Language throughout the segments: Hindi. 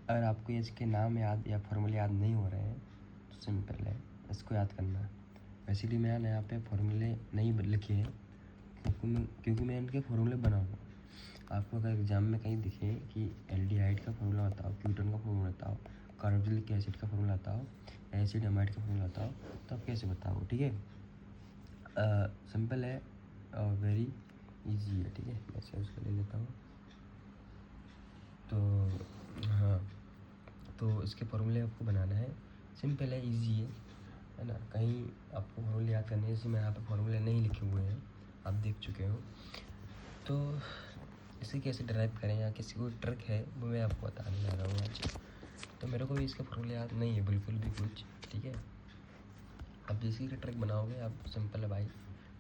अगर आपको इसके नाम याद या फॉर्मूले याद नहीं हो रहे हैं तो सिंपल है, इसको याद करना। इसीलिए मैंने यहाँ पे फॉर्मूले नहीं लिखे हैं क्योंकि मैं इनके फॉर्मूले बनाऊँगा। आपको अगर एग्जाम में कहीं दिखे कि एल्डिहाइड का फॉर्मूला बताओ, कीटोन का फॉर्मूला बताओ, कार्बोक्सिलिक एसिड का फॉर्मूला बताओ, एसिड अमाइड का फॉर्मूला बताओ, तो आप कैसे बताओ? ठीक है, सिंपल है और वेरी इजी है। ठीक है, मैं सर्च कर लेता हूँ। तो हाँ, तो इसके फॉर्मूले आपको बनाना है, सिंपल है, इजी है ना। कहीं आपको फॉर्मूले याद करने जैसे मैं यहाँ पे फॉर्मूले नहीं लिखे हुए हैं, आप देख चुके हो। तो इसे कैसे ड्राइव करें या किसी को ट्रिक है वो मैं आपको बताने जा रहा हूँ आज। तो मेरे को भी इसका फॉर्मूला याद नहीं है बिल्कुल भी कुछ। ठीक है, अब जैसे कि ट्रिक बनाओगे आप, सिंपल है भाई,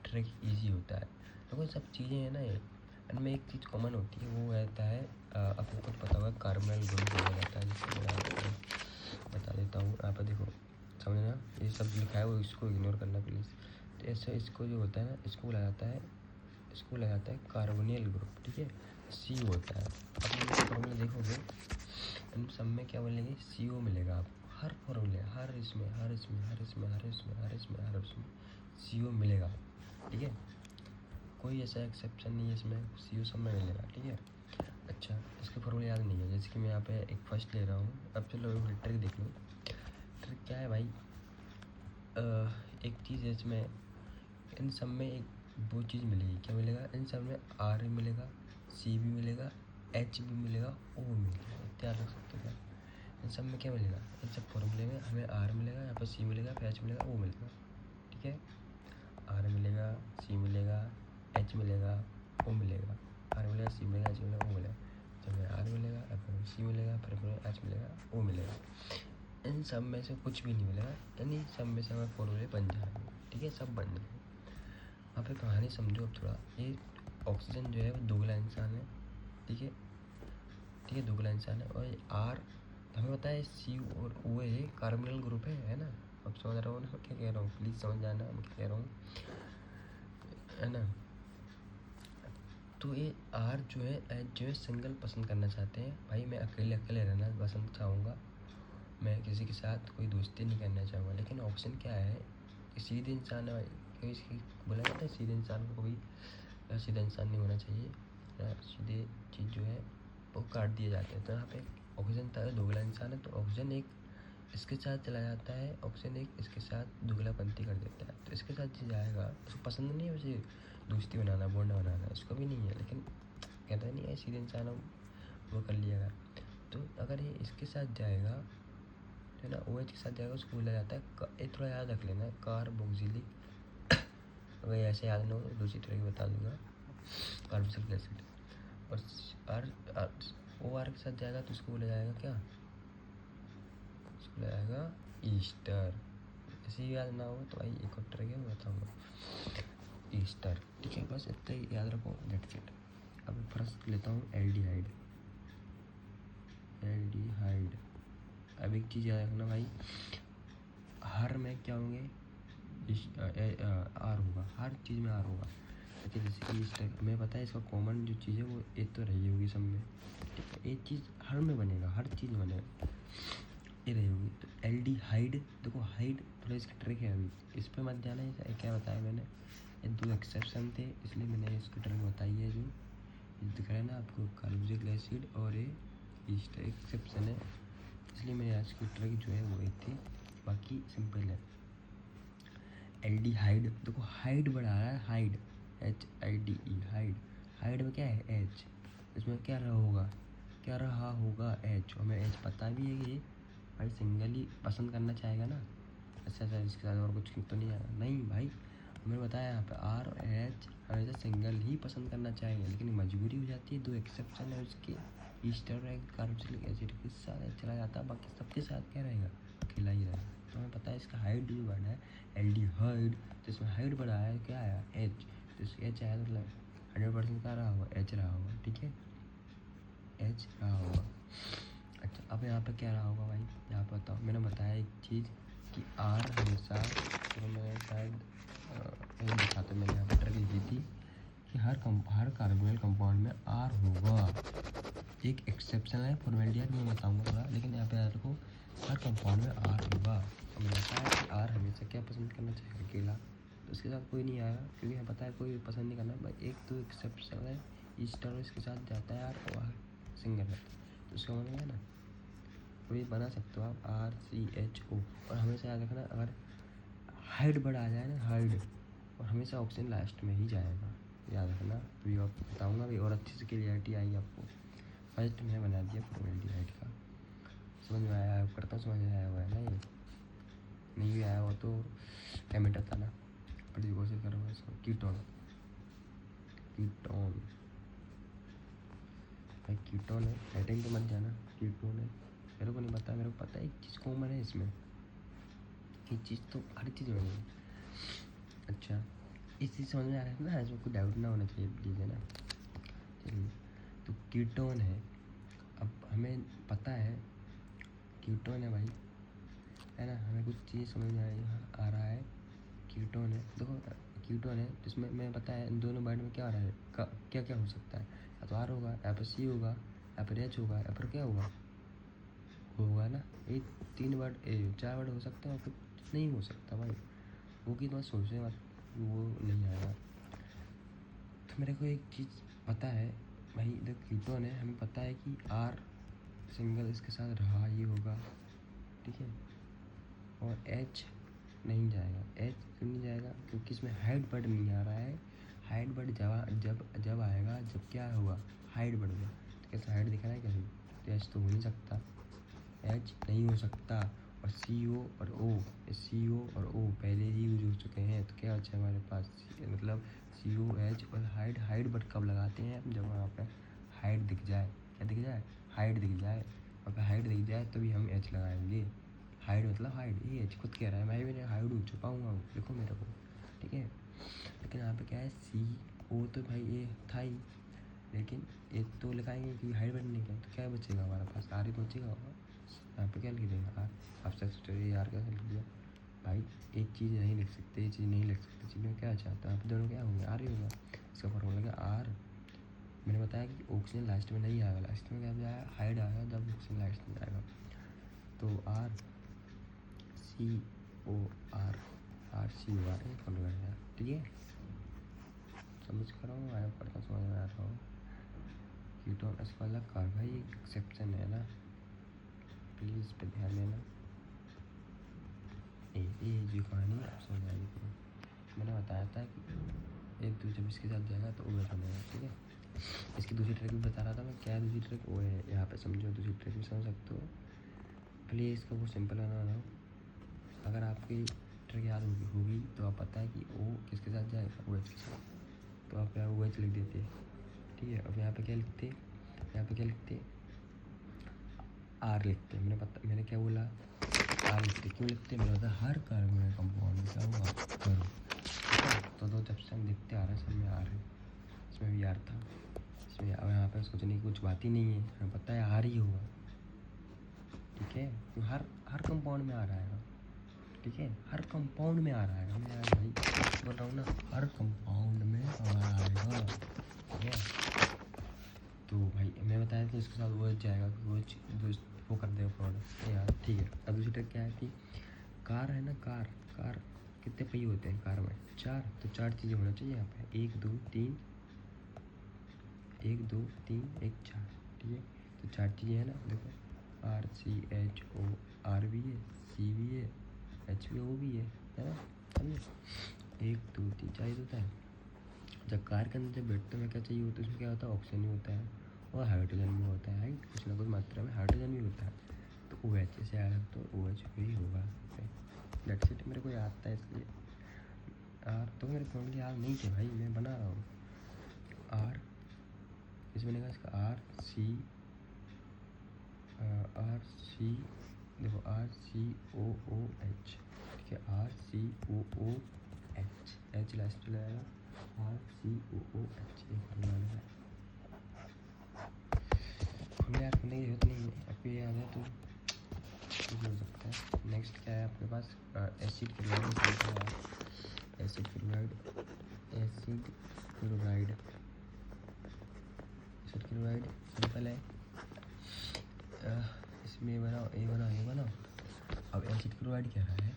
ट्रिक इजी होता है। देखो सब चीज़ें हैं ना, ये इनमें एक चीज़ कॉमन होती है, वो रहता है आपको कुछ पता होगा, कार्बोनिल ग्रुप बोला जाता है। जिससे मैं आपको बता देता हूँ, यहाँ पर देखो, समझना, ये सब लिखा है वो इसको इग्नोर करना प्लीज़। तो ऐसे इसको जो होता है ना, इसको बोला जाता है कार्बोनिल ग्रुप। ठीक है, सी होता है। अब फॉर्मूला देखोगे इन सब में क्या मिलेंगे, CO मिलेगा आपको। हर फॉर्मूले, हर इसमें CO मिलेगा। ठीक है, कोई ऐसा एक्सेप्शन नहीं है इसमें, CO सब में मिलेगा। ठीक है, अच्छा, इसके फॉर्मूले याद नहीं है, जैसे कि मैं यहाँ पे एक फर्स्ट ले रहा हूँ। अब चलो ट्रिक देख लो। ट्रिक क्या है भाई, एक चीज़ है इसमें, इन सब में एक वो चीज़ मिलेगी। क्या मिलेगा? इन सब में R भी मिलेगा, C भी मिलेगा, H भी मिलेगा, O भी मिलेगा। ध्यान रख सकते हो। इन सब में क्या मिलेगा, इन सब फॉर्मूले में हमें R मिलेगा, यहाँ पर C मिलेगा, फिर H मिलेगा, O मिलेगा। ठीक है, R मिलेगा, C मिलेगा, H मिलेगा, O मिलेगा, R मिलेगा, C मिलेगा, H मिलेगा, O मिलेगा। जब में R मिलेगा, फिर C मिलेगा, फिर H मिलेगा, O मिलेगा। इन सब में से कुछ भी नहीं मिलेगा, यानी सब में से हमें फॉर्मूले बन जाएंगे। ठीक है, सब बन जाएंगे। आप एक कहानी समझो अब थोड़ा। ये ऑक्सीजन जो है वो दोगला इंसान है। ठीक है, दोगला इंसान है। और R हमें पता है, C और O है, कार्बोनिल ग्रुप है ना। अब समझ रहा हो ना क्या कह रहा हूँ, प्लीज़ समझ जाना मैं क्या कह रहा हूँ, है ना। तो ये R जो है, H जो है, सिंगल पसंद करना चाहते हैं। भाई मैं अकेले रहना पसंद चाहूँगा, मैं किसी के साथ कोई दोस्ती नहीं करना चाहूँगा। लेकिन ऑप्शन क्या है, सीधे इंसान है भाई, इसकी बोला जाता है सीधे इंसान को कभी सीधा इंसान नहीं होना चाहिए। सीधे चीज़ जो है वो काट दिए जाते हैं। तो यहाँ पे ऑक्सीजन था दोगला इंसान है, तो ऑक्सीजन एक इसके साथ चला जाता है, ऑक्सीजन एक इसके साथ दुगलापंती कर देता है। तो इसके साथ जो जाएगा, उसको पसंद नहीं है उसे दोस्ती बनाना, बॉन्ड बनाना, इसको भी नहीं है। लेकिन कहता नहीं है सीधे इंसान वो कर लिएगा। तो अगर ये इसके साथ जाएगा, है ना, OH के साथ जाएगा, उसको बोला जाता है, ये थोड़ा याद रख लेना, कार्बोक्सिलिक। अगर ऐसे याद ना हो तो दूसरी तरह की बता दूंगा, कार्बोक्सिलिक एसिड। और OR के साथ जाएगा तो उसको बोला जाएगा क्या, उसको बोला जाएगा ईस्टर। ऐसे ही याद ना हो तो भाई एक और ट्रिक है मैं बताऊँगा, ईस्टर। ठीक है, बस इतना ही याद रखो, दैट्स इट। अब फर्स्ट लेता हूँ एल्डिहाइड। अब एक चीज़ याद रखना भाई, हर में क्या होंगे, R होगा, हर चीज़ में R होगा। अच्छा, जैसे कि इस टाइप हमें पता है इसका कॉमन जो चीज़ है वो एक तो रही होगी सब में। ठीक है, एक चीज़ हर में बनेगा, हर चीज़ में बनेगा, ये रही होगी। तो एल्डिहाइड, देखो हाइड थोड़ा इसकी ट्रिक है, अभी इस पर मत जाना। ये क्या बताया मैंने, ये 2 एक्सेप्शन थे, इसलिए मैंने इसकी ट्रिक बताई है। जो दिख रहा है ना आपको, कार्बोक्सिलिक एसिड और ये ईस्ट एक्सेप्शन है, इसलिए मैंने आज की ट्रिक जो है वो एक थी। बाकी सिंपल है। एल्डिहाइड, देखो हाइड बढ़ा रहा है, हाइड, HIDE, हाइड में क्या है, H, इसमें क्या रहा होगा H। हमें H पता भी है कि भाई सिंगल ही पसंद करना चाहेगा ना, अच्छा इसके साथ और कुछ तो नहीं आएगा, नहीं भाई, हमें बताया यहाँ पे R और H हमेशा सिंगल ही पसंद करना चाहेंगे। लेकिन मजबूरी हो जाती है, 2 एक्सेप्शन है उसके, ईस्टर कार्बोक्सिलिक एसिड के साथ चला जाता है, बाकी सबके साथ क्या रहेगा, अकेला ही रहेगा। तो हमें पता है इसका हाइड जो बढ़ा है एल्डिहाइड, तो इसमें हाइड बढ़ा है, क्या आया H, तो इसका H आया, मतलब 100% क्या रहा होगा, H रहा होगा। ठीक है, H रहा होगा। अच्छा, अब यहाँ पे क्या रहा होगा भाई, यहाँ पर बताओ। मैंने बताया एक चीज़ कि R हमेशा, तो मैं शायद नहीं दिखाता, मैंने यहाँ पर ट्रिक लिखी थी कि हर कार्बोनिल कंपाउंड में R होगा। एक एक्सेप्शन है फॉर्मेलिटी यार, मैं बताऊँगा थोड़ा, लेकिन यहाँ पे यार को हर कंपाउंड में आर होगा। हमें पता है कि आर हमेशा क्या पसंद करना चाहिए, अकेला, तो उसके साथ कोई नहीं आएगा, क्योंकि हमें पता है कोई पसंद नहीं करना। भाई एक तो एक्सेप्शन है, ईस्टर और इसके साथ जाता है यार और सिंगल है, तो उसका मतलब है ना, कोई बना सकते हो आप RCHO। और हमेशा याद रखना, अगर हाइड वर्ड आ जाए ना, हाइड, और हमेशा ऑप्शन लास्ट में ही जाएगा, याद रखना। अभी आपको बताऊँगा भी, और अच्छी से क्लियरिटी आएगी आपको। फर्स्ट मैंने बना दिया फॉर्मेलिटी राइट का, समझ में आया है, करता समझ में आया हुआ है ना। ये नहीं भी आया हो तो कमेंट आता ना, बड़ी कोशिश करो इसको। कीटोन, कीटोन भाई कीटोन है, हेडिंग तो मत जाना, कीटोन है। मेरे को नहीं पता, मेरे को पता है एक चीज़ कॉमन है इसमें, एक चीज़ तो हर चीज़ में है। अच्छा, इस चीज़ समझ में आ रहा है ना, इसमें कोई डाउट ना होना चाहिए प्लीज़, है ना। चलिए, तो कीटोन है, अब हमें पता है कीटोन है भाई, है ना। हमें कुछ चीज़ समझ में आ रहा है, कीटोन है। देखो कीटोन है, इसमें मैं पता है इन दोनों वर्ड में क्या आ रहा है, क्या क्या हो सकता है, या तो आर होगा, या फिर सी होगा, या फिर एच होगा, या फिर क्या होगा ना। ये 3 वर्ड 4 वर्ड हो सकते हैं, और कुछ नहीं हो सकता भाई, वो की तो मत सोचे मत, वो नहीं आएगा। तो मेरे को एक चीज़ पता है भाई, जो कीटोन है हमें पता है कि आर सिंगल इसके साथ रहा ये होगा, ठीक है। और एच नहीं जाएगा, एच क्यों नहीं जाएगा, क्योंकि इसमें हाइड वर्ड नहीं आ रहा है। हाइड वर्ड जब आएगा, जब क्या होगा, हाइड वर्ड होगा। तो कैसे हाइड दिख रहा है, कैसे, तो एच तो हो नहीं सकता, एच नहीं हो सकता। और CO और O, CO और O पहले ही यूज हो चुके हैं, तो क्या अच्छा हमारे पास, मतलब COH। और हाइड वर्ड कब लगाते हैं, जब वहाँ पे हाइड दिख जाए, क्या दिख जाए, हाइड दिख जाए। अगर हाइड दिख जाए तभी हम एच लगाएंगे। हाइड मतलब हाइड, ये एच खुद कह रहा है, मैं भी हाइड हो चुका हूँ, देखो मेरे को, ठीक है। लेकिन यहाँ पे क्या है, CO तो भाई ये था ही, लेकिन एक तो लगाएंगे कि हाइड वर्ड नहीं है, तो क्या बचेगा हमारे पास, आर ही बचेगा होगा। यहाँ पे क्या लिख देगा, आर। आप सोचते हो यार कैसे लिख दिया भाई, एक चीज़ नहीं लिख सकते, ये चीज़ नहीं लिख सकते, चीज़ में क्या चाहता है, आप दोनों क्या होंगे, आर ही होगा। इसका फॉर्मूला क्या, आर। मैंने बताया कि ऑक्सीजन लास्ट में नहीं आएगा, लास्ट में क्या आएगा, हाइड आएगा, जब ऑक्सीजन लास्ट में आएगा। तो RCOR ये फॉर्मूला है, ठीक है। समझ कर रहा हूँ, आया पढ़ता समझ में आ रहा हूँ। कीटोन इसका अलग कार्बन एक्सेप्शन है ना, प्लीज़ इस पर ध्यान देना। ये जो कहानी आप समझ आएगी तुम्हें। मैंने बताया था कि एक जब इसके साथ जाएगा तो OH बनेगा, ठीक है। इसकी दूसरी ट्रिक भी बता रहा था मैं, क्या है दूसरी ट्रिक, वो है यहाँ पे समझो, दूसरी ट्रिक भी समझ सकते हो। प्लीज़ इसको वो सिंपल बनाना। अगर आपकी ट्रिक याद होगी तो आप पता है कि O किसके साथ जाएगा, OH के साथ, तो आप यहाँ OH लिख देते, ठीक है। अब यहाँ पे क्या लिखते, यहाँ पे क्या लिखते, आर लिखते। मैंने क्या बोला, आर लिखते, क्यों लिखते, मैंने बताया हर कार्बन कंपाउंड में क्या हुआ, करो। तो दो जब से हम देखते आ रहे हैं, सब में आर है, इसमें भी आर था, इसमें। अब यहाँ पे सोचने की कुछ बात ही नहीं है, हमें पता है आर ही होगा, ठीक है। क्यों, हर कंपाउंड में आ रहा है, ठीक है, हर कंपाउंड में आ रहा है। मैं यार भाई बोल रहा हूँ ना, हर कंपाउंड में आएगा, ठीक है। तो भाई मैं बताया कि इसके साथ वो जाएगा, वो कर देगा प्रोडक्ट यार, ठीक है। अब दूसरी ट्रिक क्या है कि कार है ना, कार कितने पहिए होते हैं कार में, 4, तो 4 चीज़ें होना चाहिए यहाँ पे, 1 2 3, 1 2 3 1 4, ठीक है। तो 4 चीज़ें हैं ना, देखो, RCHO, R भी है, C भी है, H भी, O भी है ना, समझे। 1 2 3 4 होता है। जब कार के अंदर जब बैठते में क्या चाहिए होता है, उसमें क्या होता है, ऑक्सीजन भी होता है और हाइड्रोजन भी होता है, राइट, कुछ ना कुछ मात्रा में हाइड्रोजन भी होता है। तो OH से आया तो OH भी होगा, डेट सेट मेरे को याद था इसलिए। आर तो मेरे फॉर्मूले याद नहीं थे भाई, मैं बना रहा हूँ। आर इसमें बनेगा इसका RC, देखो RCOOH, ठीक है, RCOOH, H लास्ट में आएगा, RCOOH, ये फॉर्मूला है। हमें याद करने की जरूरत नहीं है, आपको ये याद है तो कुछ हो सकता है। नेक्स्ट क्या है आपके पास, acid chloride, acid chloride, acid chloride, acid chloride simple है, इसमें ये बनाओ, ये बनाओ, ये बनाओ। अब एसिड क्लोराइड कह रहा है,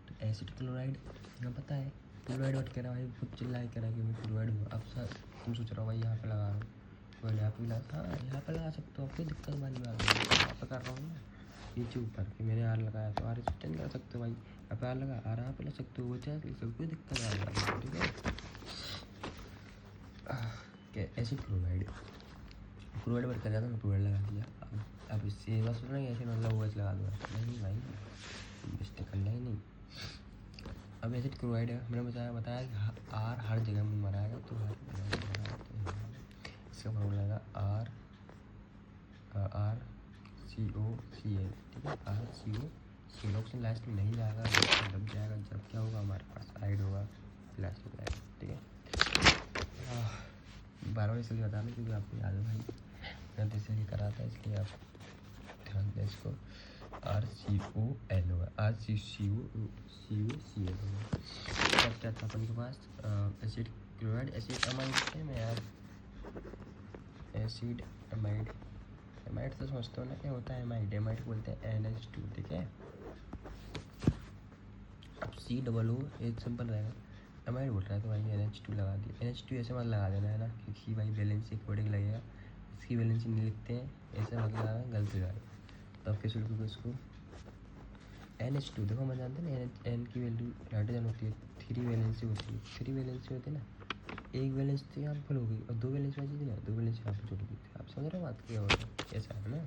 तो एसिड क्लोराइड हमें पता है। क्लोराइड वट कह रहा है भाई, खुद चिल्ला के कह रहा है कि मैं क्लोराइड हूँ। अब सर तुम सोच रहे हो भाई यहाँ पे लगा रहा हूँ, तो यहाँ पे लगा, हाँ यहाँ पे लगा सकते हो, कोई दिक्कत वाली बात नहीं। यहाँ पे कर रहा हूँ ना नीचे ऊपर कि मैंने आर लगाया, तो आर चेंज कर सकते हो भाई। यहाँ पे आर लगा, आर यहाँ पे लग सकते हो, वो चेंज लिख सकते हो, कोई दिक्कत वाली बात नहीं, ठीक है। एसिड क्लोराइड, क्लोराइड वर्क कर जाता है, क्लोराइड लगा दिया। अब इससे बस सुन रहे ऐसे मतलब वो लगा दूँगा, नहीं भाई मिस्टेक करना ही नहीं। अब एसिड क्लोराइड है, मैंने बताया कि आर हर जगह में मराएगा, तो हर इसका फॉर्मूला लगा आर COCl, ठीक है। RCOCl ऑप्शन लास्ट में नहीं जाएगा, जब जाएगा जब क्या होगा हमारे पास आइड होगा, लास्ट में जाएगा, ठीक है। बार बार इसलिए बता रहा क्योंकि आपको याद है भाई, मैं तो इसलिए करा था, इसलिए आप ध्यान दें इसको। RCOL होगा, RCCOCl होगा। अब क्या था अपन के पास, एसिड क्लोराइड, एसिड अमाइड है मैं यार, एसिड अमाइड, एमाइड तो समझते हो ना क्या होता है एमाइड, एमाइड बोलते हैं NH2, ठीक है। अब COO एक सिंपल रहेगा, एमाइड बोल रहा है तो भाई NH2 लगा दिया। NH2 ऐसे मत लगा देना है ना, क्योंकि भाई वैलेंसी अकॉर्डिंग लगेगा, इसकी वैलेंसी नहीं लिखते हैं ऐसे मत लगाना, गलत हो जाएगा। तो अब कैसे लिखोगे इसको, NH2 देखो मैं जानते हैं ना, N की वैल्यू हाइड्रोजन होती है, 3 वैलेंसी होती है, 3 वैलेंसी होती है ना, एक वैलेंस तो यहाँ फुल हो गई और 2 वैलेंस बची थी ना, 2 वैलेंस यहाँ पर जुड़ गई थी। आप समझ रहे हो बात क्या होता है, ऐसा है ना।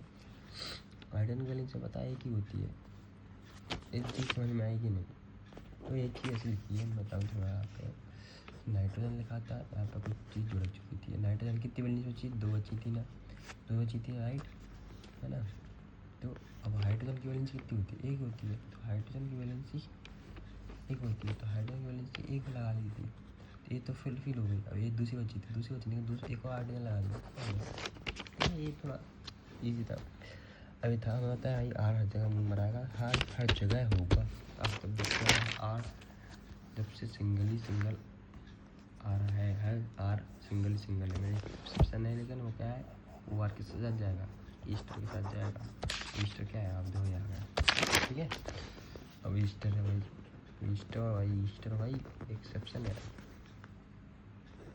हाइड्रोजन वैलेंस से पता है एक ही होती है, एक चीज़ समझ में आएगी नहीं, तो एक चीज़ ऐसी लिखी है, मैं बताऊँ थोड़ा। यहाँ पे नाइट्रोजन लिखा था, यहाँ पर कुछ चीज़ जुड़ चुकी थी। नाइट्रोजन कितनी वैलेंस बची, 2 बची थी ना, 2 बची थी, राइट है ना। तो अब हाइड्रोजन की वैलेंसी कितनी होती है, एक होती है, तो हाइड्रोजन की वैलेंसी एक होती है, तो हाइड्रोजन की वैलेंसी एक लगा ली थी, तो ये तो फिल हो गई। अब ये दूसरी बची थी, दूसरी बची नहीं, दूसरी एक और हाइड्रोजन लगा दिया, ये थोड़ा ईजी था। अभी था हमें पता है आर हर जगह मुँह मराएगा, हर जगह होगा। अब तब देखते हैं आर जब से सिंगल आ रहा है, हर आर सिंगल है, मेरे सब्सक्रिप्शन है, लेकिन वो क्या है, वो आर के साथ जाएगा, ईस्टर के साथ जाएगा। ईस्टर क्या है आप दो जाएगा, ठीक है। अब ईस्टर है भाई, ईस्टर भाई एक्सेप्शन है,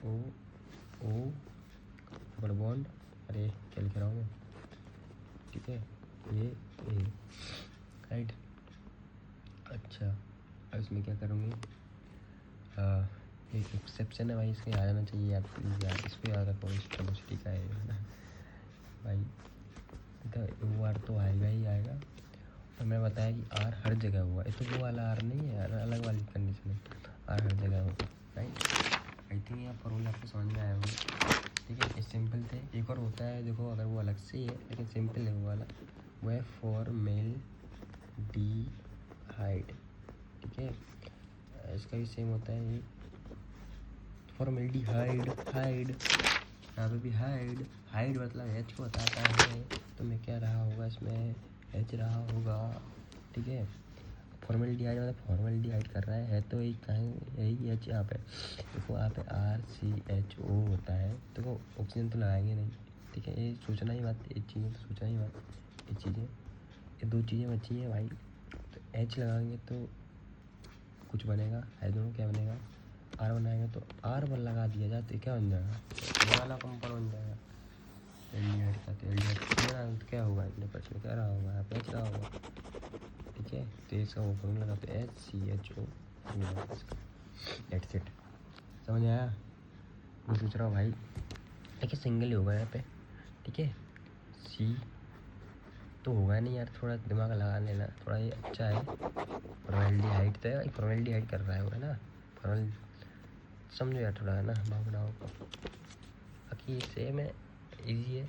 ओ डबल बॉन्ड, अरे क्या लिख रहा हूँ मैं, ठीक है, ये ए राइट। अच्छा अब इसमें क्या करूँगी, एक एक्सेप्शन है भाई, इसके आ जाना चाहिए याद, प्लीज़ यार इसको याद रखो, इस ट्रबोसिटी का है ना भाई, तो वो आर तो आएगा ही आएगा। और मैं बताया कि आर हर जगह हुआ, ये तो वो वाला आर नहीं है यार, अलग वाली कंडीशन है, आर हर जगह होगा, राइट। आई थिंक यहाँ फॉर्मूला आपको समझ में आया होगा, ठीक है। ये सिंपल थे, एक और होता है देखो, अगर वो अलग से ही है लेकिन सिंपल है वो वाला, वो है फॉर्मेल्डिहाइड, ठीक है। इसका भी सेम होता है, ये फॉर्मेल्डिहाइड, यहाँ पे भी हाइड मतलब H को बताता है, तो मैं क्या रहा होगा इसमें, H रहा होगा, ठीक है। फॉर्मेल्डिहाइड मतलब फॉर्मेल्डिहाइड कर रहा है तो एक कहीं यही H यहाँ पे देखो, यहाँ पे RCHO होता है, तो वो ऑक्सीजन तो लगाएंगे नहीं, ठीक है। ये सोचना ही बात, एक चीज़ें तो सोचना ही बात, ये चीज़ें, ये 2 चीज़ें बची हैं भाई, तो H लगाएंगे तो कुछ बनेगा, हाइड्रोजन क्या बनेगा, R बनाएंगे तो R1 लगा दिया जाए तो क्या बन जाएगा, ये वाला कंपाउंड बन जाएगा एल्डिहाइड का। तो एल्डिहाइड क्या होगा, इतने पर्च में क्या रहा होगा, यहाँ पे H रहा होगा, ठीक है। तो इसका वो फॉर्मूला लगाते हैं HCHO, दैट्स इट, समझ आया। मैं सोच रहा हूँ भाई देखिए सिंगल ही होगा यहाँ पे, ठीक है। C तो होगा नहीं यार, थोड़ा दिमाग लगा लेना, थोड़ा ये अच्छा है। फॉर्मेल्डिहाइड तो है, फॉर्मेल्डिहाइड कर रहा है ना, फॉर्मल समझो यार थोड़ा है ना भावनाओं को, बाकी सेम है, इजी है।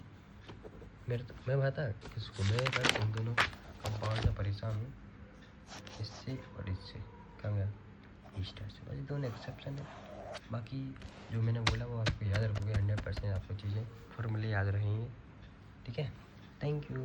मैं बता किसको, मैं बस इन दोनों कंपाउंड से परेशान हूँ, इससे और इससे, क्या गया ईस्टर से, बस दोनों एक्सेप्शन है। बाकी जो मैंने बोला वो आपको याद रखोगे 100%, आपको चीज़ें फॉर्मूले याद रहेंगे, ठीक है। Thank you.